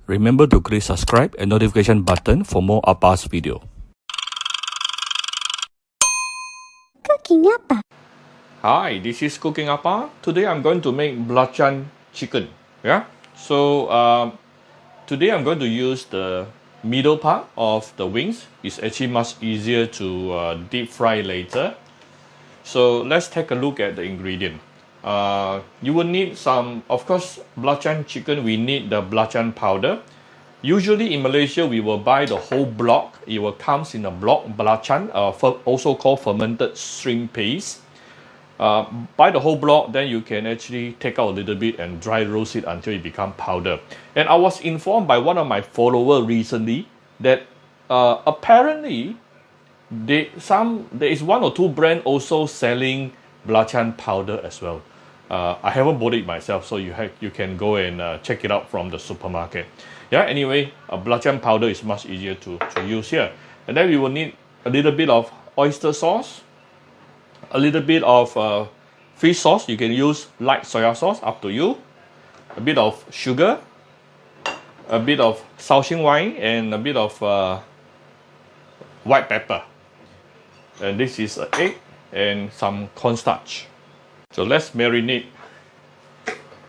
Remember to click subscribe and notification button for more Appa's video. Cooking Appa. Hi, this is Cooking Appa. Today I'm going to make belacan chicken. So today I'm going to use the middle part of the wings. It's actually much easier to deep fry later. So let's take a look at the ingredient. You will need some, of course, belacan chicken. We need the belacan powder. Usually in Malaysia, we will buy the whole block. It will comes in a block belacan, also called fermented shrimp paste. Buy the whole block, then you can actually take out a little bit and dry roast it until it becomes powder. And I was informed by one of my followers recently that apparently there is one or two brands also selling belacan powder as well. I haven't bought it myself, so you can go and check it out from the supermarket. Anyway, a belacan powder is much easier to use here. And then we will need a little bit of oyster sauce, a little bit of fish sauce. You can use light soya sauce, up to you. A bit of sugar, a bit of Shaoxing wine, and a bit of white pepper. And this is an egg and some cornstarch. So let's marinate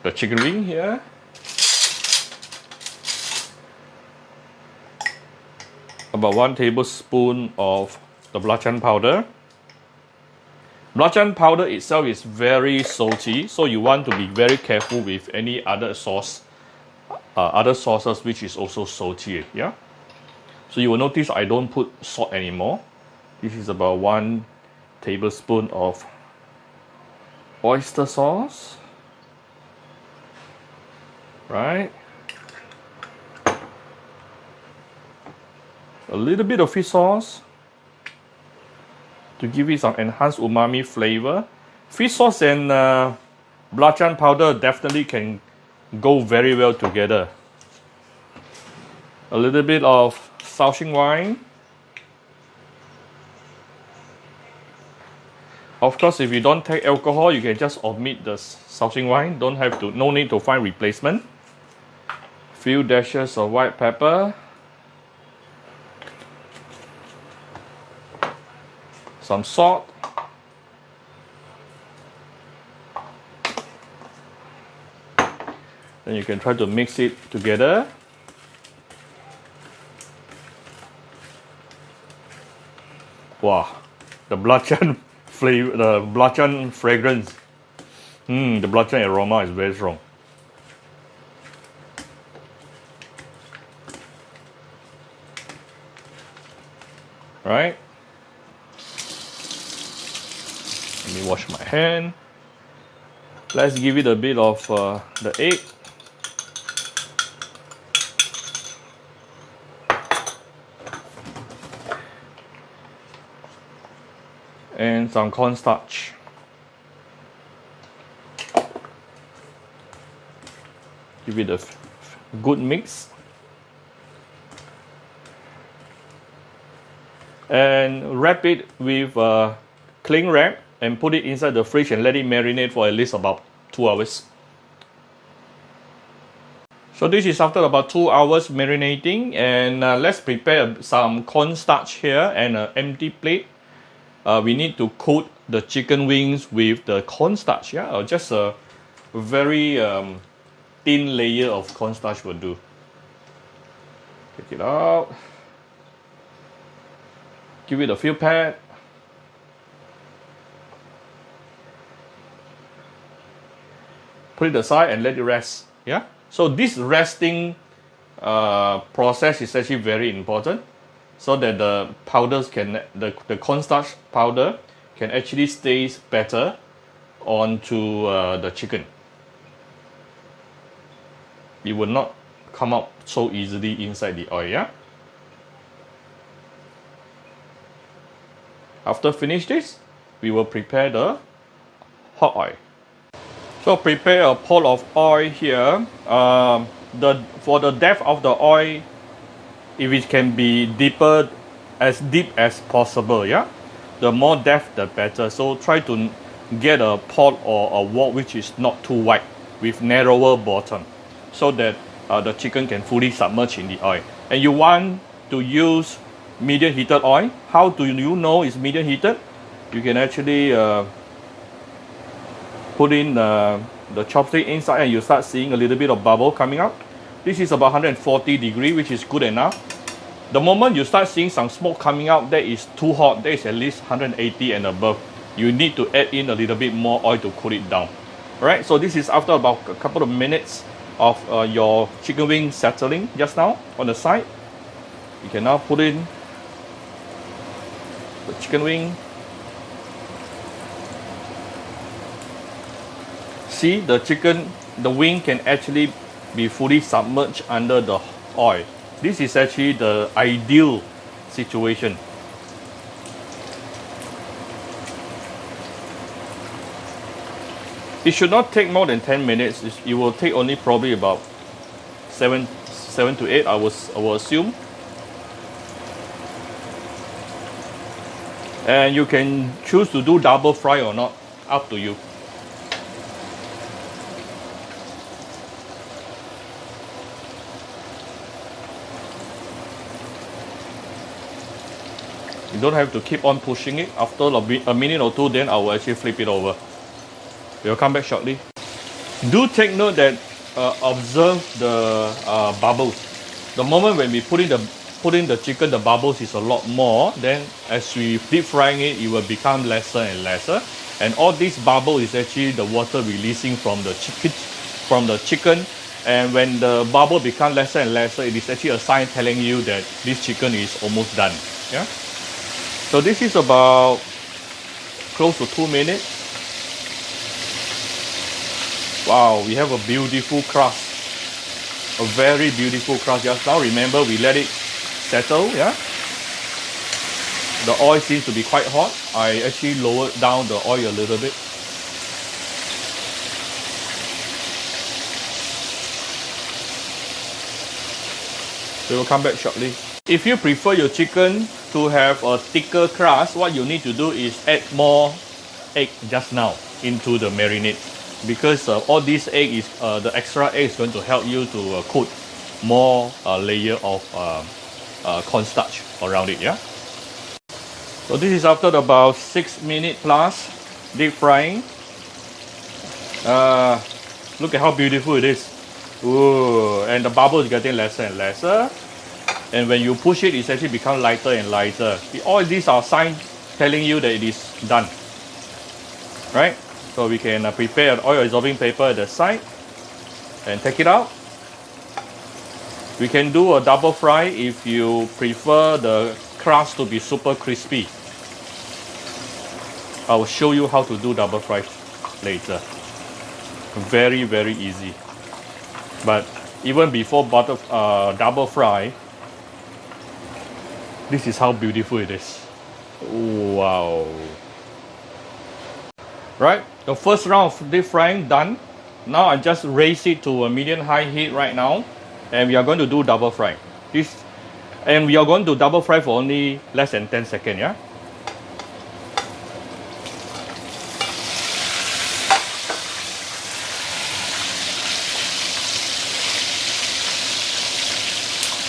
the chicken wing here. About 1 tablespoon of the belacan powder. Belacan powder itself is very salty, so you want to be very careful with any other sauce, other sauces which is also salty. So you will notice I don't put salt anymore. This is about 1 tablespoon of oyster sauce, right? A little bit of fish sauce to give it some enhanced umami flavor. Fish sauce and belacan powder definitely can go very well together. A little bit of Shaoxing wine. Of course, if you don't take alcohol, you can just omit the Shaoxing wine. No need to find replacement. Few dashes of white pepper. Some salt. Then you can try to mix it together. Wow, the belacan flavor, the belacan fragrance, the belacan aroma is very strong. Right? Let me wash my hand. Let's give it a bit of the egg. And some cornstarch. Give it a good mix. And wrap it with a cling wrap and put it inside the fridge and let it marinate for at least about 2 hours. So this is after about 2 hours marinating, and let's prepare some cornstarch here and an empty plate. We need to coat the chicken wings with the cornstarch, or just a very thin layer of cornstarch will do. Take it out. Give it a few pats. Put it aside and let it rest. So this resting process is actually very important, so that the powders the cornstarch powder can actually stay better onto the chicken. It will not come out so easily inside the oil. After finish this, we will prepare the hot oil. So prepare a pot of oil here. For the depth of the oil, if it can be deeper, as deep as possible, the more depth the better. So try to get a pot or a wok which is not too wide with narrower bottom, so that the chicken can fully submerge in the oil. And you want to use medium heated oil. How do you know it's medium heated? You can actually put in the chopstick inside and you start seeing a little bit of bubble coming out. This is about 140 degrees, which is good enough. The moment you start seeing some smoke coming out, that is too hot. That is at least 180 and above. You need to add in a little bit more oil to cool it down. Alright, so this is after about a couple of minutes of your chicken wing settling just now on the side. You can now put in the chicken wing. See, the wing can actually be fully submerged under the oil. This is actually the ideal situation. It should not take more than 10 minutes. It will take only probably about 7 to 8 hours, I will assume. And you can choose to do double fry or not, up to you. You don't have to keep on pushing it. After a minute or two, then I will actually flip it over. We'll come back shortly. Do take note that observe the bubbles. The moment when we put in the chicken, the bubbles is a lot more. Then as we deep frying it, it will become lesser and lesser. And all this bubble is actually the water releasing from the chicken. And when the bubble becomes lesser and lesser, it is actually a sign telling you that this chicken is almost done. Yeah. So this is about close to 2 minutes. Wow, we have a beautiful crust. A very beautiful crust just now. Remember, we let it settle, yeah? The oil seems to be quite hot. I actually lowered down the oil a little bit. We will come back shortly. If you prefer your chicken to have a thicker crust, what you need to do is add more egg just now into the marinade. Because all this egg is the extra egg is going to help you to coat more layer of cornstarch around it. Yeah. So this is after about 6 minutes plus deep frying. Look at how beautiful it is. Ooh, and the bubble is getting lesser and lesser. And when you push it, it's actually become lighter and lighter. All these are signs telling you that it is done. Right? So we can prepare an oil absorbing paper at the side and take it out. We can do a double fry if you prefer the crust to be super crispy. I will show you how to do double fry later. Very, very easy. But even before double fry, this is how beautiful it is. Wow. Right, the first round of deep frying done. Now I just raise it to a medium high heat right now, and we are going to do double fry. And we are going to double fry for only less than 10 seconds. Yeah.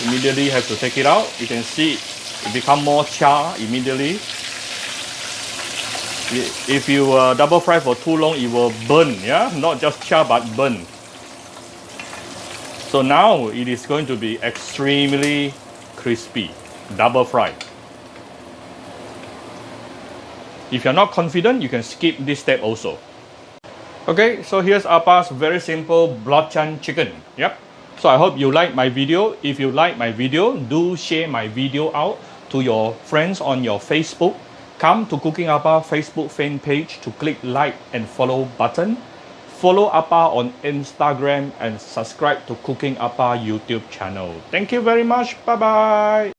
Immediately have to take it out. You can see it become more char immediately. If you double fry for too long, it will burn, yeah? Not just char, but burn. So now it is going to be extremely crispy, double fry. If you're not confident, you can skip this step also. Okay, so here's Appa's very simple belacan chicken. Yep. So I hope you like my video. If you like my video, do share my video out to your friends on your Facebook. Come to Cooking Appa Facebook fan page to click like and follow button. Follow Appa on Instagram and subscribe to Cooking Appa YouTube channel. Thank you very much. Bye bye.